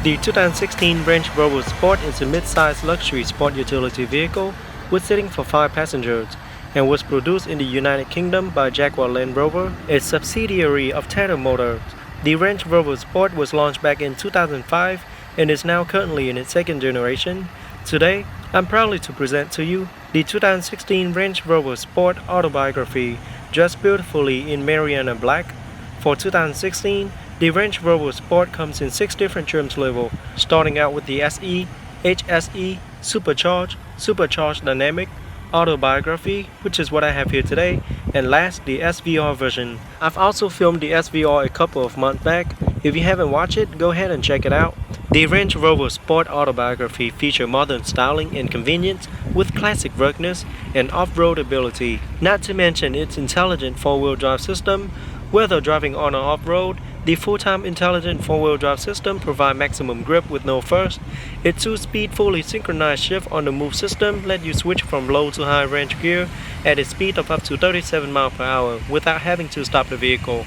The 2016 Range Rover Sport is a mid-size luxury sport utility vehicle with seating for 5 passengers and was produced in the United Kingdom by Jaguar Land Rover, a subsidiary of Tata Motors. The Range Rover Sport was launched back in 2005 and is now currently in its second generation. Today, I'm proudly to present to you the 2016 Range Rover Sport Autobiography, dressed beautifully in Mariana black. For 2016, the Range Rover Sport comes in 6 different trim levels, starting out with the SE, HSE, Supercharged Dynamic, Autobiography, which is what I have here today, and last, the SVR version. I've also filmed the SVR a couple of months back. If you haven't watched it, go ahead and check it out. The Range Rover Sport Autobiography features modern styling and convenience with classic ruggedness and off-road ability, not to mention its intelligent 4-wheel drive system. Whether driving on or off-road, the full-time intelligent 4-wheel drive system provides maximum grip with no fuss. Its 2-speed fully synchronized shift-on-the-move system lets you switch from low to high range gear at a speed of up to 37 miles per hour without having to stop the vehicle.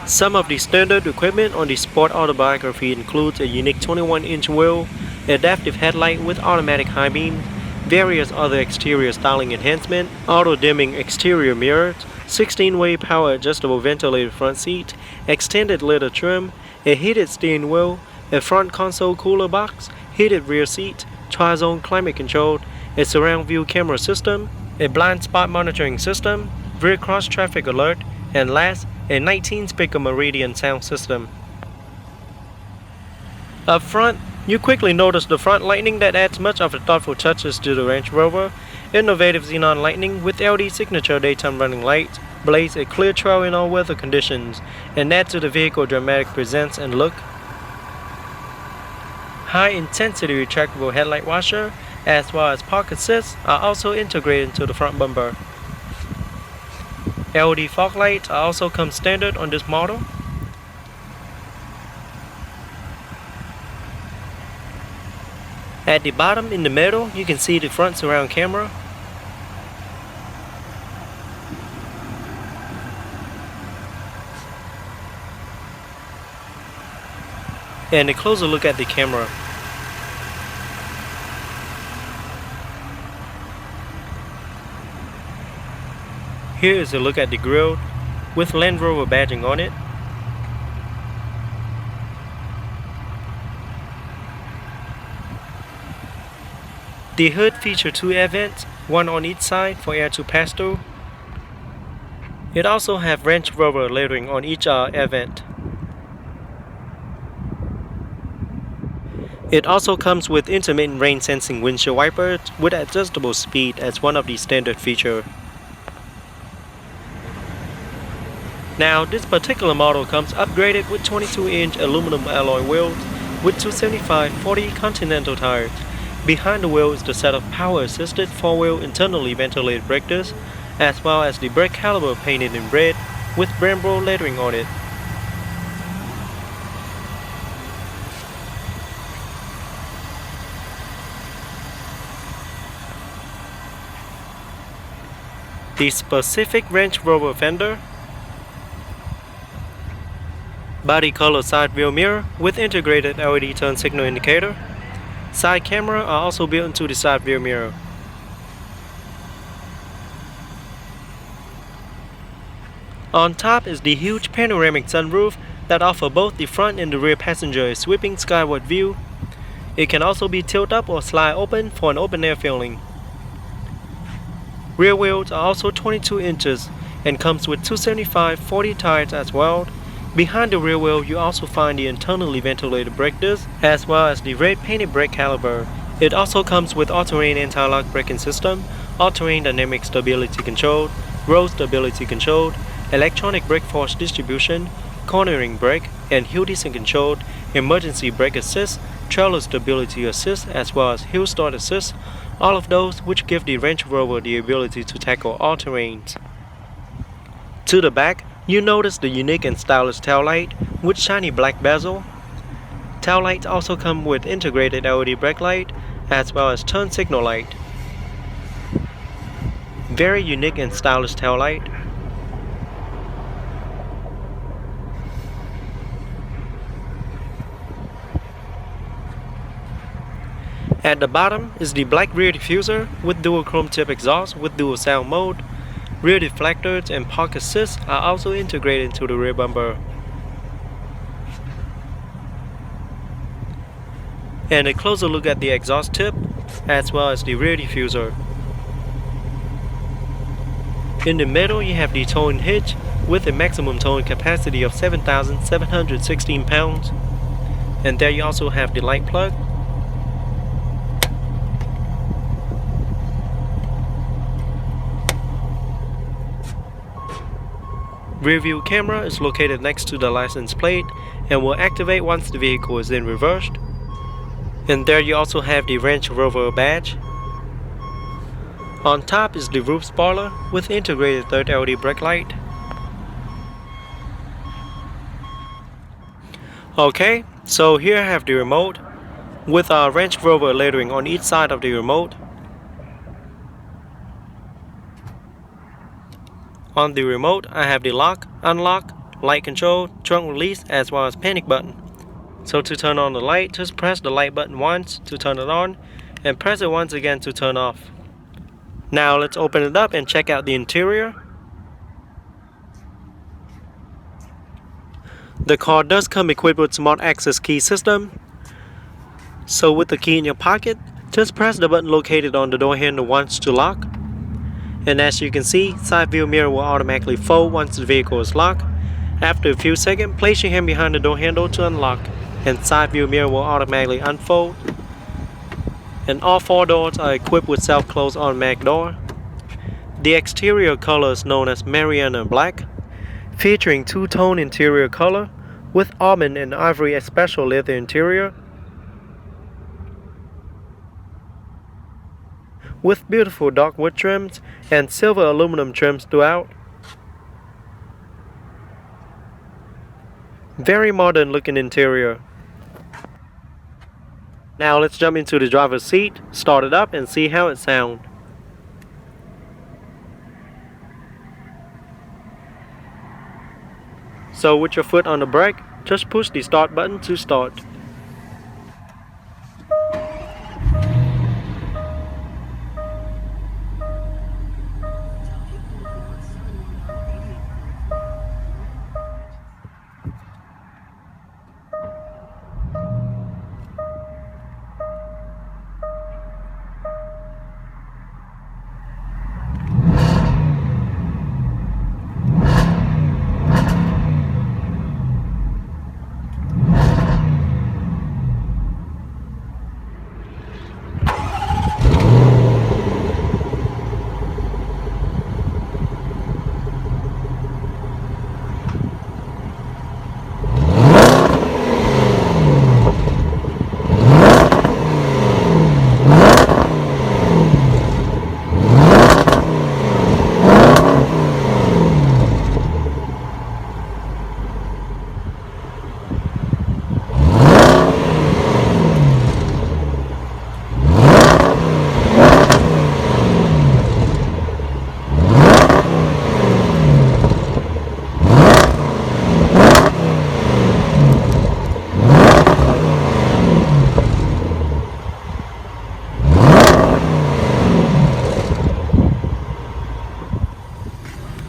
Some of the standard equipment on the Sport Autobiography includes a unique 21-inch wheel, adaptive headlight with automatic high beam, various other exterior styling enhancements, auto-dimming exterior mirrors, 16-way power adjustable ventilated front seat, extended leather trim, a heated steering wheel, a front console cooler box, heated rear seat, tri-zone climate control, a surround view camera system, a blind spot monitoring system, rear cross traffic alert, and last, a 19-speaker Meridian sound system. Up front, you quickly notice the front lighting that adds much of the thoughtful touches to the Range Rover. Innovative xenon lighting with LED signature daytime running lights blaze a clear trail in all weather conditions and add to the vehicle dramatic presence and look. High-intensity retractable headlight washer as well as park assist are also integrated into the front bumper. LED fog lights also come standard on this model. At the bottom in the middle, you can see the front surround camera. And a closer look at the camera. Here is a look at the grille with Land Rover badging on it. The hood features 2 air vents, one on each side for air to pass through. It also has Range Rover lettering on each air vent. It also comes with intermittent rain sensing windshield wipers with adjustable speed as one of the standard features. Now, this particular model comes upgraded with 22-inch aluminum alloy wheels with 275/40 Continental tires. Behind the wheel is the set of power-assisted 4-wheel internally ventilated brake discs, as well as the brake caliper painted in red with Brembo lettering on it. The specific Range Rover fender, body color side view mirror with integrated LED turn signal indicator. Side camera are also built into the side view mirror. On top is the huge Panoramic Sunroof that offers both the front and the rear passenger a sweeping skyward view. It can also be tilted up or slide open for an open air feeling. Rear wheels are also 22 inches and comes with 275/40 tires as well. Behind the rear wheel, you also find the internally ventilated brake disc as well as the red painted brake caliper. It also comes with all-terrain anti-lock braking system, all-terrain dynamic stability control, road stability control, electronic brake force distribution, cornering brake, and hill descent control, emergency brake assist, trailer stability assist, as well as hill start assist, all of those which give the Range Rover the ability to tackle all terrains. To the back, you notice the unique and stylish taillight with shiny black bezel. Taillights also come with integrated LED brake light as well as turn signal light. Very unique and stylish taillight. At the bottom is the black rear diffuser with dual chrome tip exhaust with dual sound mode. Rear deflectors and park assist are also integrated into the rear bumper. And a closer look at the exhaust tip as well as the rear diffuser. In the middle you have the towing hitch with a maximum towing capacity of 7,716 pounds. And there you also have the light plug. Rear view camera is located next to the license plate and will activate once the vehicle is in reversed. And there you also have the Range Rover badge. On top is the roof spoiler with integrated third LED brake light. Okay, so here I have the remote with our Range Rover lettering on each side of the remote. On the remote, I have the lock, unlock, light control, trunk release, as well as panic button. So to turn on the light, just press the light button once to turn it on, and press it once again to turn off. Now let's open it up and check out the interior. The car does come equipped with smart access key system. So with the key in your pocket, just press the button located on the door handle once to lock. And as you can see, side view mirror will automatically fold once the vehicle is locked. After a few seconds, place your hand behind the door handle to unlock, and side view mirror will automatically unfold. And all four doors are equipped with self-close automatic door. The exterior color is known as Mariana black, featuring two-tone interior color with Almond and Ivory Espresso leather interior, with beautiful dark wood trims and silver aluminum trims throughout. Very modern looking interior. Now let's jump into the driver's seat, start it up and see how it sounds. So with your foot on the brake, just push the start button to start.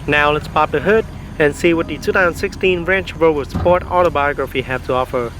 Now let's pop the hood and see what the 2016 Range Rover Sport Autobiography have to offer.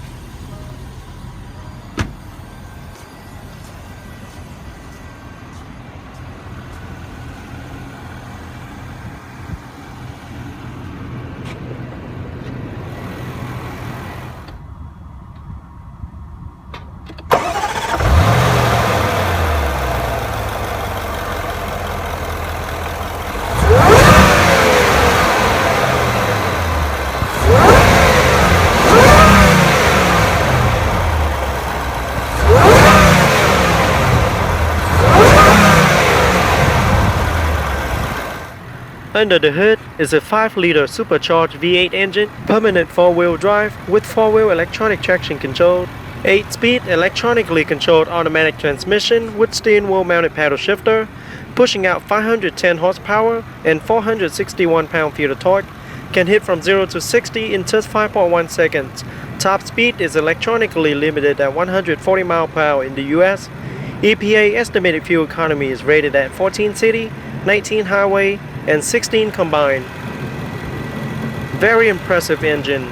Under the hood is a 5-liter supercharged V8 engine, permanent 4-wheel drive with 4-wheel electronic traction control, 8-speed electronically controlled automatic transmission with steering wheel mounted paddle shifter, pushing out 510 horsepower and 461 pound-feet of torque, can hit from 0 to 60 in just 5.1 seconds. Top speed is electronically limited at 140 miles per hour in the US. EPA estimated fuel economy is rated at 14 city, 19 highway, and 16 combined. Very impressive engine.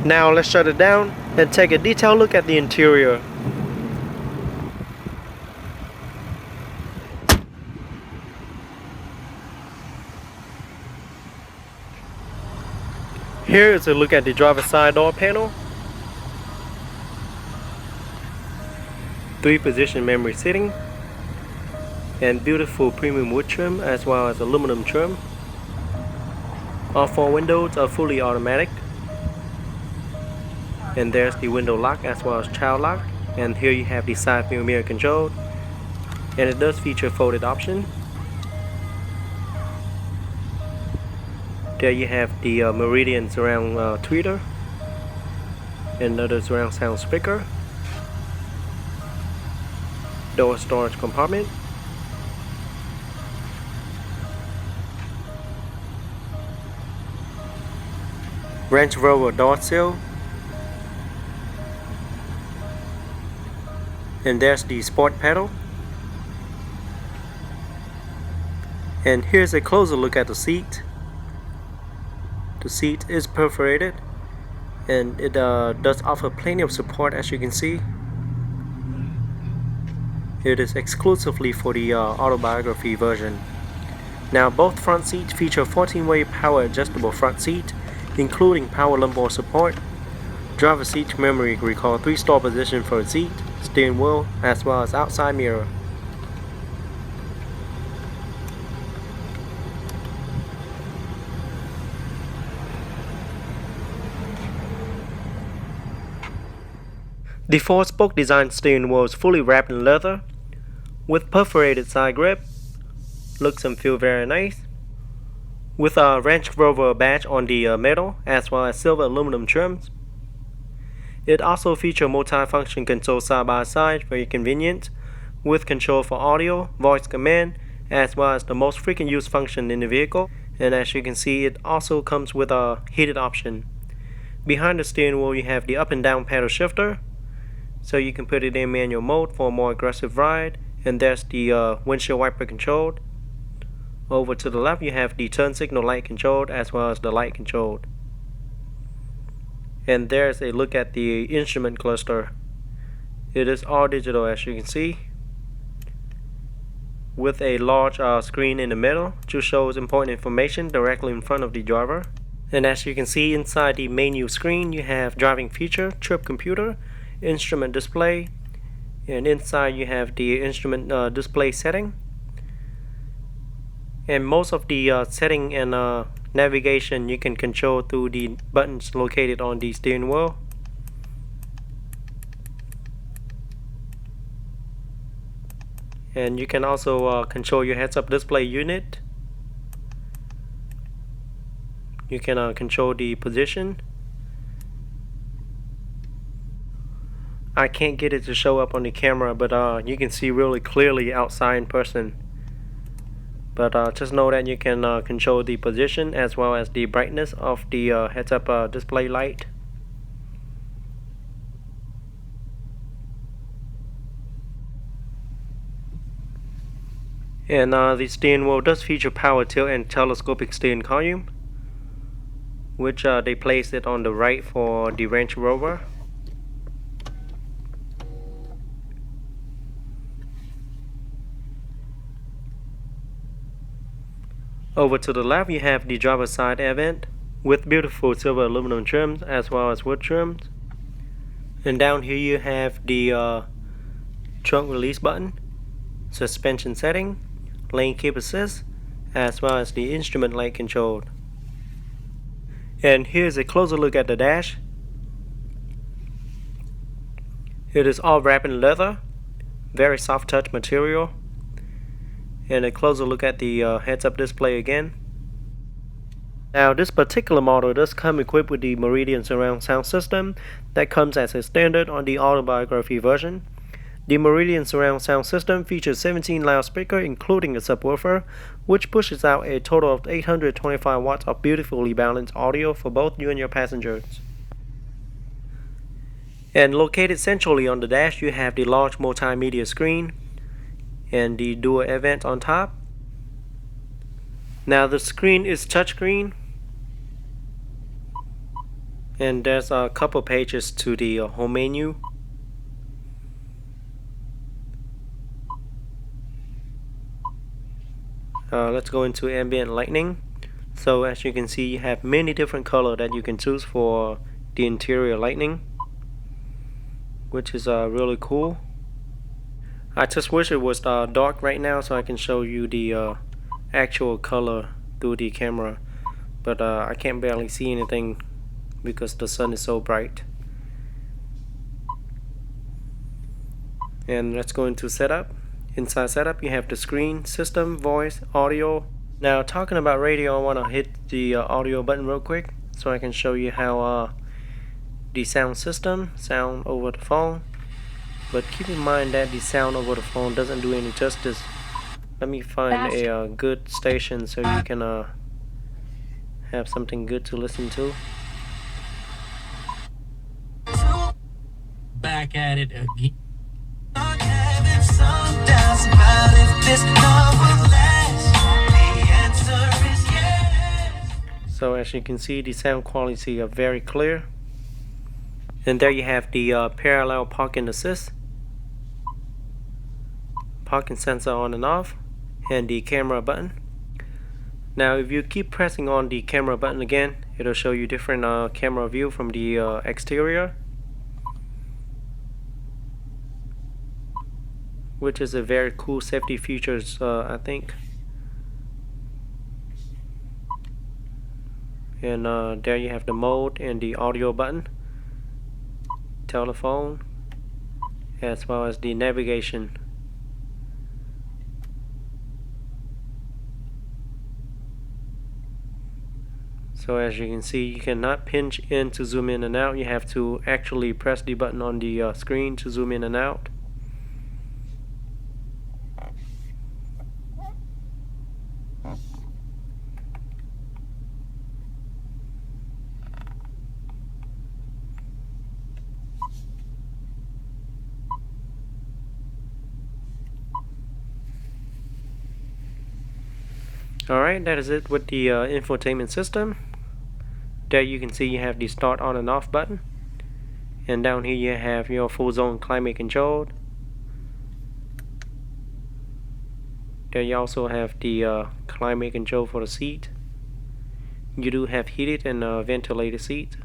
Now let's shut it down and take a detailed look at the interior. Here is a look at the driver's side door panel. 3-position memory seating and beautiful premium wood trim as well as aluminum trim. All 4 windows are fully automatic. And there's the window lock as well as child lock. And here you have the side view mirror control. And it does feature folded option. There you have the Meridian surround tweeter. Another surround sound speaker. Door storage compartment. Range Rover door sill. And there's the sport pedal. And here's a closer look at the seat. The seat is perforated and it does offer plenty of support, as you can see. It is exclusively for the Autobiography version. Now both front seats feature 14-way power adjustable front seat, including power lumbar support, driver seat memory recall 3-star position for the seat, steering wheel, as well as outside mirror. The 4-spoke design steering wheel is fully wrapped in leather with perforated side grip. Looks and feel very nice. With a Range Rover badge on the metal as well as silver aluminum trims. It also features multi-function control side by side, very convenient, with control for audio, voice command, as well as the most frequent used function in the vehicle. And as you can see, it also comes with a heated option. Behind the steering wheel you have the up and down paddle shifter, so you can put it in manual mode for a more aggressive ride. And there's the windshield wiper control. Over to the left you have the turn signal light control as well as the light control. And there's a look at the instrument cluster. It is all digital, as you can see, with a large screen in the middle to show important information directly in front of the driver. And as you can see, inside the menu screen you have driving feature, trip computer, instrument display, and inside you have the instrument display setting. And most of the setting and navigation you can control through the buttons located on the steering wheel. And you can also control your heads-up display unit. You can control the position. I can't get it to show up on the camera, but you can see really clearly outside in person. But just know that you can control the position as well as the brightness of the heads-up display light. And the steering wheel does feature power tilt and telescopic steering column, which they placed it on the right for the Range Rover. Over to the left you have the driver's side air vent with beautiful silver aluminum trims as well as wood trims. And down here you have the trunk release button, suspension setting, lane keep assist, as well as the instrument light control. And here's a closer look at the dash. It is all wrapped in leather, very soft touch material. And a closer look at the heads-up display again. Now this particular model does come equipped with the Meridian surround sound system that comes as a standard on the Autobiography version. The Meridian surround sound system features 17 loudspeakers including a subwoofer, which pushes out a total of 825 watts of beautifully balanced audio for both you and your passengers. And located centrally on the dash, you have the large multimedia screen and the dual event on top. Now the screen is touchscreen, and there's a couple pages to the home menu. Let's go into ambient lighting. So as you can see, you have many different colors that you can choose for the interior lighting, which is really cool. I just wish it was dark right now so I can show you the actual color through the camera, but I can't barely see anything because the sun is so bright. And let's go into setup. Inside setup, you have the screen, system, voice, audio. Now talking about radio, I want to hit the audio button real quick so I can show you how the sound system sound over the phone. But keep in mind that the sound over the phone doesn't do any justice. Let me find a good station so you can have something good to listen to. Back at it again. So as you can see, the sound quality are very clear. And there you have the parallel parking assist, parking sensor on and off, and the camera button. Now if you keep pressing on the camera button again, it'll show you different camera view from the exterior, which is a very cool safety features, I think. And there you have the mode and the audio button, telephone, as well as the navigation. So as you can see, you cannot pinch in to zoom in and out. You have to actually press the button on the screen to zoom in and out. Alright, that is it with the infotainment system. There you can see you have the start on and off button, and down here you have your full zone climate control. There you also have the climate control for the seat. You do have heated and ventilated seat.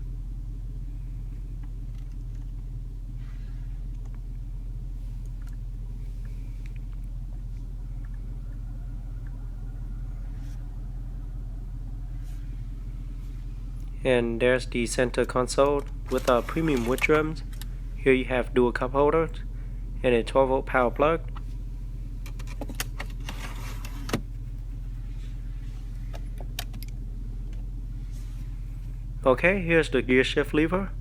And there's the center console with premium wood drums. Here you have dual cup holders and a 12-volt power plug. Okay, here's the gear shift lever.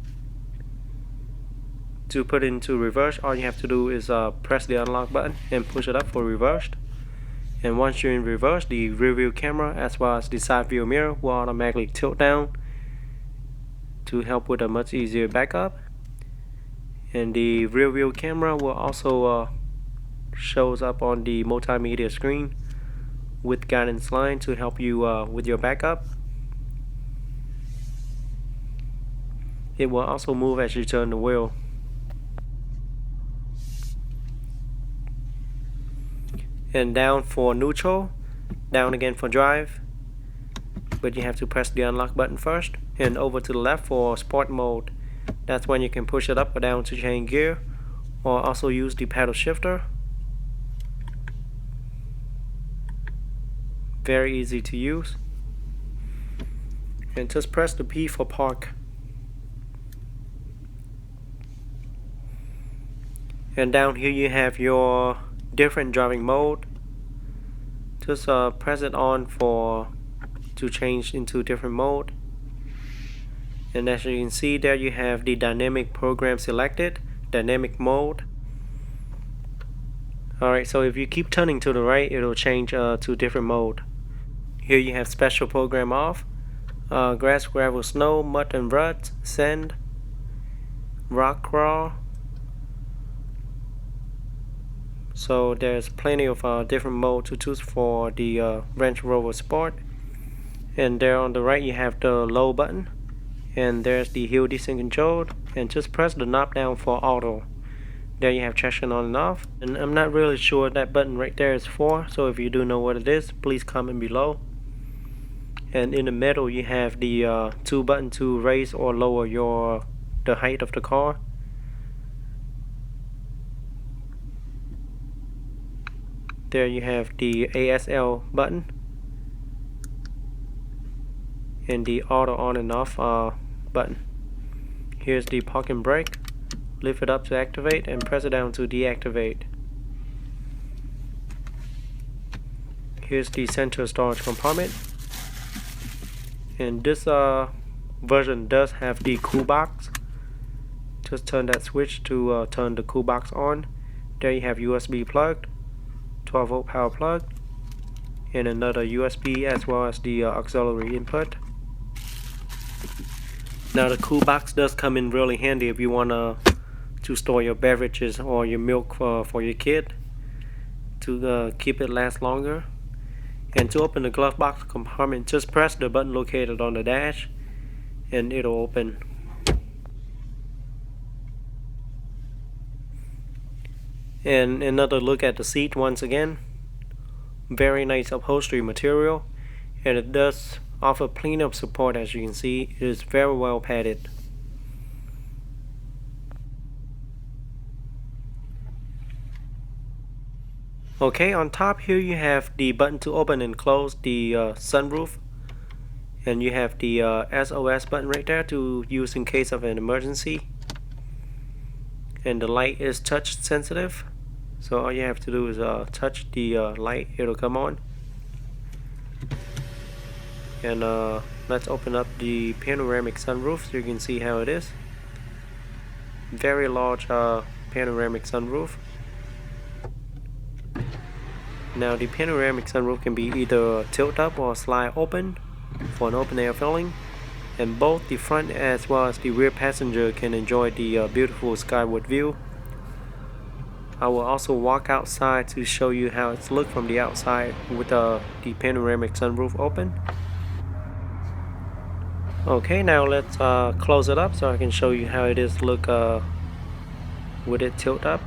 To put it into reverse, all you have to do is press the unlock button and push it up for reversed. And once you're in reverse, the rear view camera as well as the side view mirror will automatically tilt down to help with a much easier backup. And the rear view camera will also shows up on the multimedia screen with guidance line to help you with your backup. It will also move as you turn the wheel. And down for neutral, down again for drive, but you have to press the unlock button first. And over to the left for sport mode, that's when you can push it up or down to change gear, or also use the paddle shifter. Very easy to use. And just press the P for park. And down here you have your different driving mode. Just press it on to change into different mode. And as you can see, there you have the dynamic program selected, dynamic mode. Alright, so if you keep turning to the right, it'll change to different mode. Here you have special program off, grass, gravel, snow, mud and ruts, sand, rock crawl. So there's plenty of different modes to choose for the Range Rover Sport. And there on the right you have the low button, and there's the hill descent control, and just press the knob down for auto. There you have traction on and off, and I'm not really sure what that button right there is for, so if you do know what it is, please comment below. And in the middle you have the two buttons to raise or lower the height of the car. There you have the ASL button and the auto on and off button. Here's the parking brake. Lift it up to activate and press it down to deactivate. Here's the central storage compartment, and this version does have the cool box. Just turn that switch to turn the cool box on. There you have USB plugged, 12-volt power plug, and another USB as well as the auxiliary input. Now the cool box does come in really handy if you want to store your beverages or your milk for your kid to keep it last longer. And to open the glove box compartment, just press the button located on the dash and it'll open. And another look at the seat once again. Very nice upholstery material, and it does offer plenty of support. As you can see, it is very well padded. Okay, on top here you have the button to open and close the sunroof, and you have the SOS button right there to use in case of an emergency. And the light is touch sensitive, so all you have to do is touch the light, it'll come on. And let's open up the panoramic sunroof so you can see how it is. Very large panoramic sunroof. Now the panoramic sunroof can be either tilt up or slide open for an open air filling, and both the front as well as the rear passenger can enjoy the beautiful skyward view. I will also walk outside to show you how it's looked from the outside with the panoramic sunroof open. Okay, now let's close it up so I can show you how it is look with it tilt up.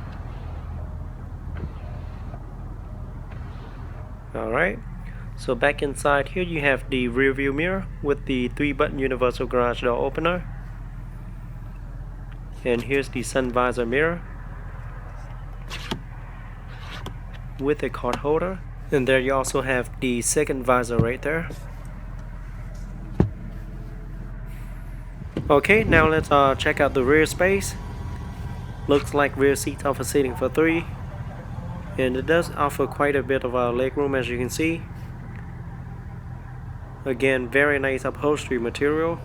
Alright, so back inside here you have the rear view mirror with the 3-button universal garage door opener. And here's the sun visor mirror with a card holder. And there you also have the second visor right there. Okay, now let's check out the rear space. Looks like rear seats offer seating for 3. And it does offer quite a bit of leg room, as you can see. Again, very nice upholstery material.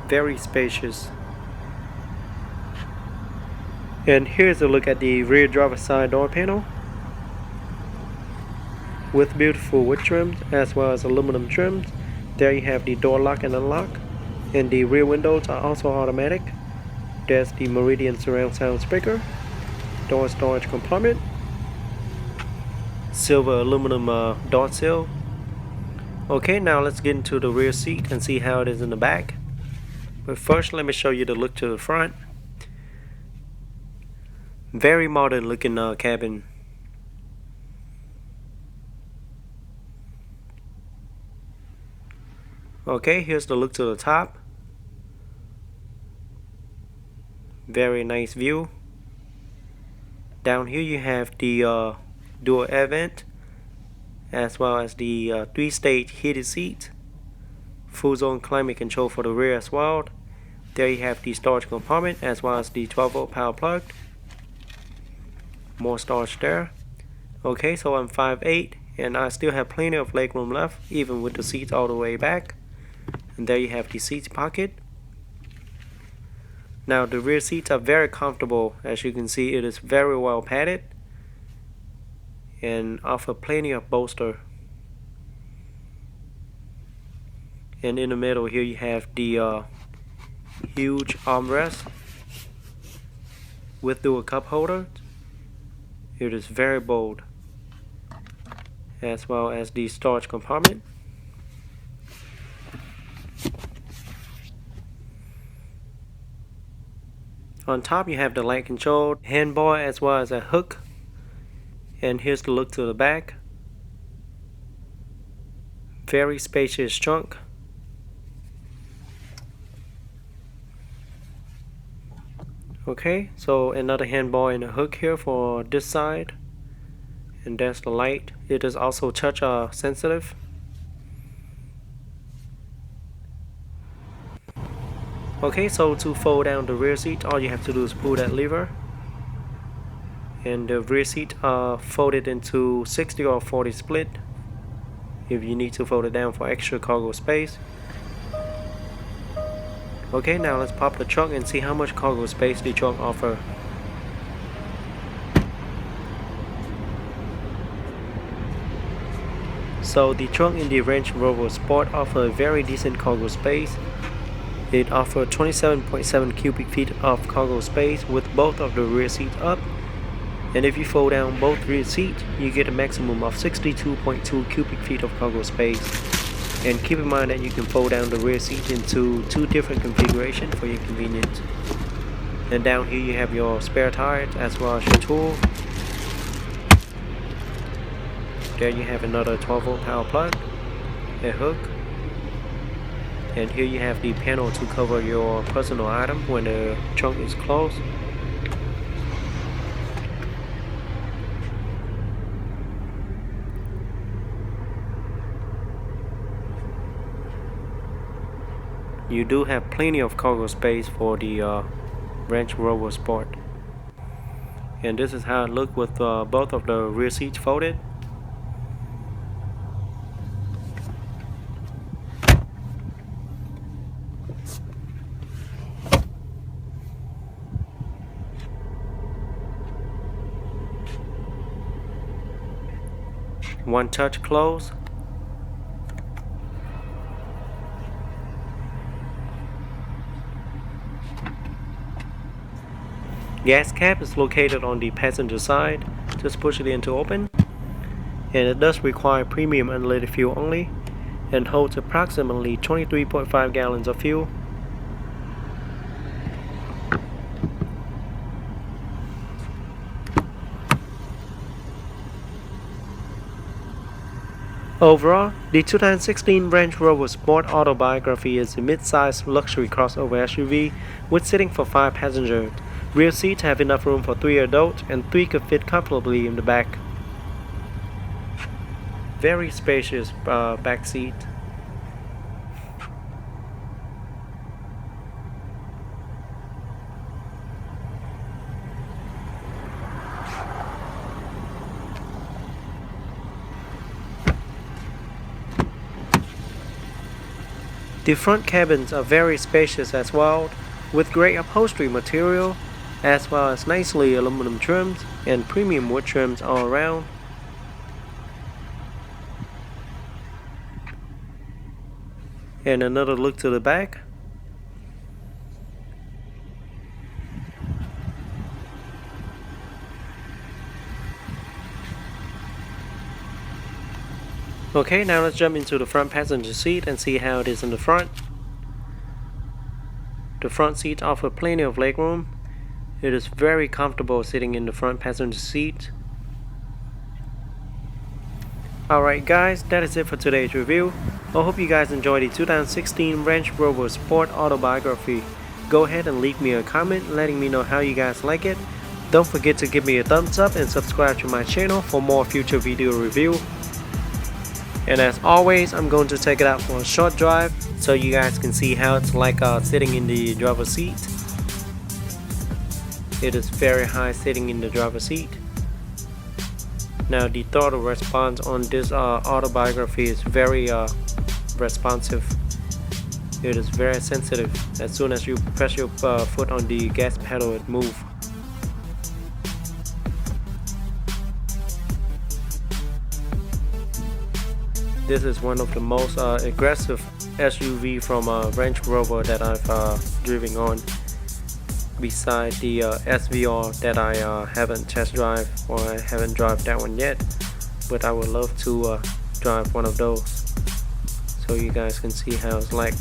Very spacious. And here's a look at the rear driver's side door panel with beautiful wood trims as well as aluminum trims. There you have the door lock and unlock, and the rear windows are also automatic. There's the Meridian surround sound speaker, door storage compartment, silver aluminum door sill. Okay, now let's get into the rear seat and see how it is in the back. But first let me show you the look to the front. Very modern looking cabin. Okay, here's the look to the top. Very nice view. Down here you have the dual air vent as well as the 3-stage heated seat. Full zone climate control for the rear as well. There you have the storage compartment as well as the 12-volt power plug. More storage there. Okay, so I'm 5'8", and I still have plenty of legroom left even with the seats all the way back. And there you have the seats pocket. Now the rear seats are very comfortable. As you can see, it is very well padded and offer plenty of bolster. And in the middle here you have the huge armrest with dual cup holder. It is very bold, as well as the storage compartment. On top you have the light control handbar as well as a hook. And here's the look to the back. Very spacious trunk. Okay, so another handbar and a hook here for this side. And there's the light. It is also touch sensitive. Okay, so to fold down the rear seat, all you have to do is pull that lever. And the rear seat folded into 60 or 40 split if you need to fold it down for extra cargo space. Okay, now let's pop the trunk and see how much cargo space the trunk offers. So the trunk in the Range Rover Sport offers very decent cargo space. It offers 27.7 cubic feet of cargo space with both of the rear seats up. And if you fold down both rear seats, you get a maximum of 62.2 cubic feet of cargo space. And keep in mind that you can fold down the rear seat into two different configurations for your convenience. And down here you have your spare tires as well as your tool. There you have another 12-volt power plug, a hook. And here you have the panel to cover your personal item when the trunk is closed. You do have plenty of cargo space for the Range Rover Sport. And this is how it looks with both of the rear seats folded. One touch close. Gas cap is located on the passenger side. Just push it in to open. And it does require premium unleaded fuel only and holds approximately 23.5 gallons of fuel. Overall, the 2016 Range Rover Sport Autobiography is a mid-size luxury crossover SUV with seating for 5 passengers. Rear seats have enough room for 3 adults and 3 could fit comfortably in the back. Very spacious back seat. The front cabins are very spacious as well, with great upholstery material, as well as nicely aluminum trims and premium wood trims all around. And another look to the back. Okay, now let's jump into the front passenger seat and see how it is in the front. The front seats offer plenty of legroom. It is very comfortable sitting in the front passenger seat. Alright guys, that is it for today's review. I hope you guys enjoyed the 2016 Range Rover Sport Autobiography. Go ahead and leave me a comment letting me know how you guys like it. Don't forget to give me a thumbs up and subscribe to my channel for more future video review. And as always, I'm going to take it out for a short drive so you guys can see how it's like sitting in the driver's seat. It is very high sitting in the driver's seat. Now the throttle response on this autobiography is very responsive. It is very sensitive. As soon as you press your foot on the gas pedal, it moves. This is one of the most aggressive SUV from Range Rover that I've driven on, beside the SVR that I haven't test drive, or I haven't drive that one yet, but I would love to drive one of those so you guys can see how it's like.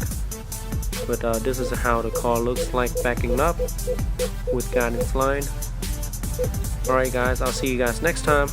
But this is how the car looks like backing up with guidance line. Alright guys, I'll see you guys next time.